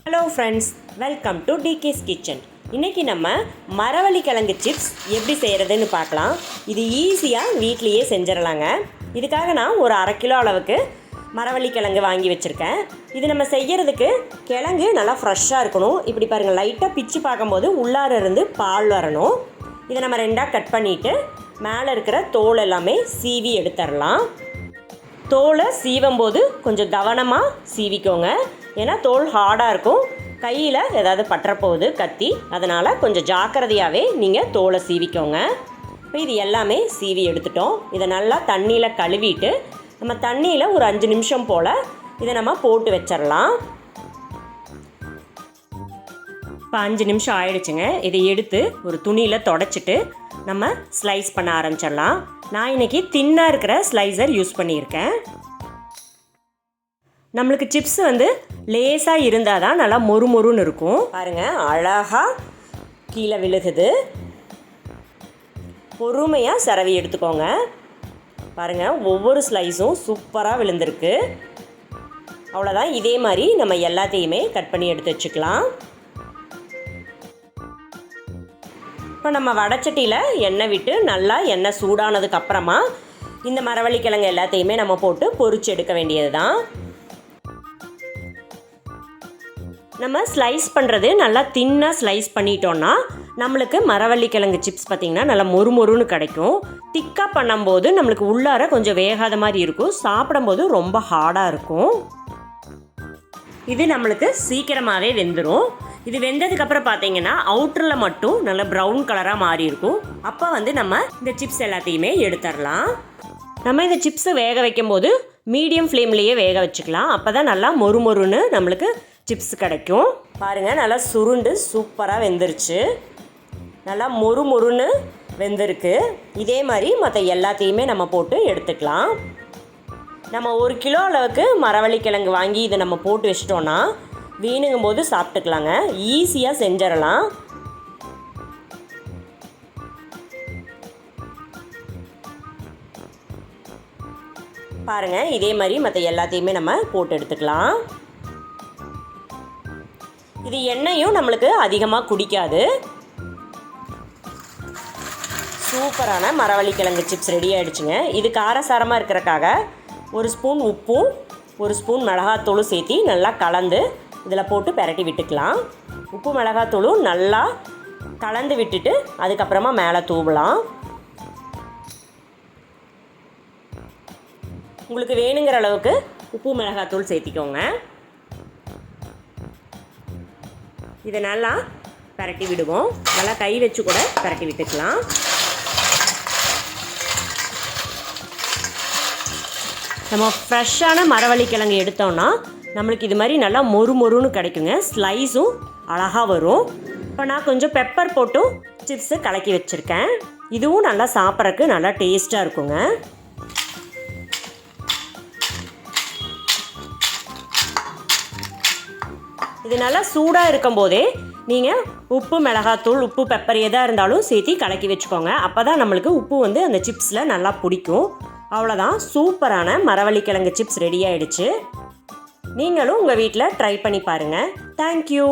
Hello friends, welcome to decays kitchen. இன்றைக்கி நம்ம மரவள்ளி கிழங்கு சிப்ஸ் எப்படி செய்கிறதுன்னு பார்க்கலாம். இது ஈஸியாக வீட்லேயே செஞ்சிடலாங்க. இதுக்காக நான் ஒரு 1/2 கிலோ அளவுக்கு மரவள்ளி கிழங்கு வாங்கி வச்சுருக்கேன். இது நம்ம செய்கிறதுக்கு கிழங்கு நல்லா ஃப்ரெஷ்ஷாக இருக்கணும். இப்படி பாருங்கள், லைட்டாக பிச்சு பார்க்கும்போது உள்ளார இருந்து பால் வரணும். இதை நம்ம 2ஆக கட் பண்ணிவிட்டு மேலே இருக்கிற தோல் எல்லாமே சீவி எடுத்துடலாம். தோலை சீவும்போது கொஞ்சம் கவனமாக சீவிக்கோங்க, ஏன்னா தோல் ஹார்டாக இருக்கும். கையில் ஏதாவது பற்றப்போகுது கத்தி, அதனால் கொஞ்சம் ஜாக்கிரதையாகவே நீங்கள் தோலை சீவிக்கோங்க. இப்போ இது எல்லாமே சீவி எடுத்துட்டோம். இதை நல்லா தண்ணியில் கழுவிட்டு நம்ம தண்ணியில் ஒரு 5 நிமிஷம் போல் இதை நம்ம போட்டு வச்சிடலாம். இப்போ 5 நிமிஷம் ஆயிடுச்சுங்க. இதை எடுத்து ஒரு துணியில் தொடச்சிட்டு நம்ம ஸ்லைஸ் பண்ண ஆரம்பிச்சிடலாம். நான் இன்றைக்கி தின்னாக இருக்கிற ஸ்லைசர் யூஸ் பண்ணியிருக்கேன். நம்மளுக்கு சிப்ஸ் லேசாக இருந்தால் தான் நல்லா மொறுமொறுன்னு இருக்கும். பாருங்கள், அழகாக கீழே விழுகுது. பொறுமையாக சரவி எடுத்துக்கோங்க. பாருங்கள், ஒவ்வொரு ஸ்லைஸும் சூப்பராக விழுந்திருக்கு. அவ்வளோதான். இதே மாதிரி நம்ம எல்லாத்தையுமே கட் பண்ணி எடுத்து வச்சுக்கலாம். இப்போ நம்ம வடைச்சட்டியில் எண்ணெய் விட்டு நல்லா எண்ணெய் சூடானதுக்கப்புறமா இந்த மரவள்ளி கிழங்கு எல்லாத்தையுமே நம்ம போட்டு பொரிச்சு எடுக்க வேண்டியது தான். நம்ம ஸ்லைஸ் பண்ணுறது நல்லா தின்னாக ஸ்லைஸ் பண்ணிட்டோன்னா நம்மளுக்கு மரவள்ளி கிழங்கு சிப்ஸ் பார்த்திங்கன்னா நல்லா மொறுமொறுன்னு கிடைக்கும். திக்காக பண்ணும்போது நம்மளுக்கு உள்ளார கொஞ்சம் வேகாத மாதிரி இருக்கும், சாப்பிடும்போது ரொம்ப ஹார்டாக இருக்கும். இது நம்மளுக்கு சீக்கிரமாகவே வெந்துடும். இது வெந்ததுக்கப்புறம் பார்த்தீங்கன்னா அவுட்டரில் மட்டும் நல்லா ப்ரௌன் கலராக மாறி இருக்கும். அப்போ நம்ம இந்த சிப்ஸ் எல்லாத்தையுமே எடுத்துடலாம். நம்ம இந்த சிப்ஸை வேக வைக்கும்போது மீடியம் ஃப்ளேம்லேயே வேக வச்சுக்கலாம். அப்போ தான் நல்லா மொறுமொறுன்னு நம்மளுக்கு சிப்ஸ் கிடைக்கும். பாருங்கள், நல்லா சுருண்டு சூப்பராக வெந்துருச்சு. நல்லா மொறுமொறுன்னு வெந்திருக்கு. இதே மாதிரி மற்ற எல்லாத்தையுமே நம்ம போட்டு எடுத்துக்கலாம். நம்ம 1 கிலோ அளவுக்கு மரவள்ளி கிழங்கு வாங்கி இதை நம்ம போட்டு வச்சிட்டோன்னா வேணுங்கும் போது சாப்பிட்டுக்கலாங்க. ஈஸியாக செஞ்சிடலாம். பாருங்கள், இதே மாதிரி மற்ற எல்லாத்தையுமே நம்ம போட்டு எடுத்துக்கலாம். இது எண்ணெயும் நம்மளுக்கு அதிகமாக குடிக்காது. சூப்பரான மரவள்ளி கிழங்கு சிப்ஸ் ரெடி ஆகிடுச்சுங்க. இது காரசாரமாக இருக்கிறக்காக 1 ஸ்பூன் உப்பும் 1 ஸ்பூன் மிளகாத்தூளும் சேர்த்து நல்லா கலந்து இதில் போட்டு பெரட்டி விட்டுக்கலாம். உப்பு மிளகாத்தூளும் நல்லா கலந்து விட்டுட்டு அதுக்கப்புறமா மேலே தூவலாம். உங்களுக்கு வேணுங்கிற அளவுக்கு உப்பு மிளகாத்தூள் சேர்த்திக்கோங்க. இதை நல்லா பெரட்டி விடுவோம். நல்லா கை வச்சு கூட பெரட்டி விட்டுக்கலாம். நம்ம ஃப்ரெஷ்ஷான மரவள்ளி கிழங்கு எடுத்தோன்னா நம்மளுக்கு இது மாதிரி நல்லா மொறுமொறுன்னு கிடைக்குங்க. ஸ்லைஸும் அழகாக வரும். இப்போ நான் கொஞ்சம் பெப்பர் போட்டும் சிப்ஸு கலக்கி வச்சுருக்கேன். இதுவும் நல்லா சாப்பிட்றதுக்கு நல்லா டேஸ்ட்டாக இருக்குங்க. இது நல்லா சூடாக இருக்கும்போதே நீங்கள் உப்பு மிளகாத்தூள் உப்பு பெப்பர் எதாக இருந்தாலும் சேர்த்து கலக்கி வச்சுக்கோங்க. அப்போ தான் நம்மளுக்கு உப்பு அந்த சிப்ஸில் நல்லா பிடிக்கும். அவ்வளோதான், சூப்பரான மரவள்ளி கிழங்கு சிப்ஸ் ரெடி ஆகிடுச்சு. நீங்களும் உங்கள் வீட்டில் ட்ரை பண்ணி பாருங்கள். தேங்க்யூ.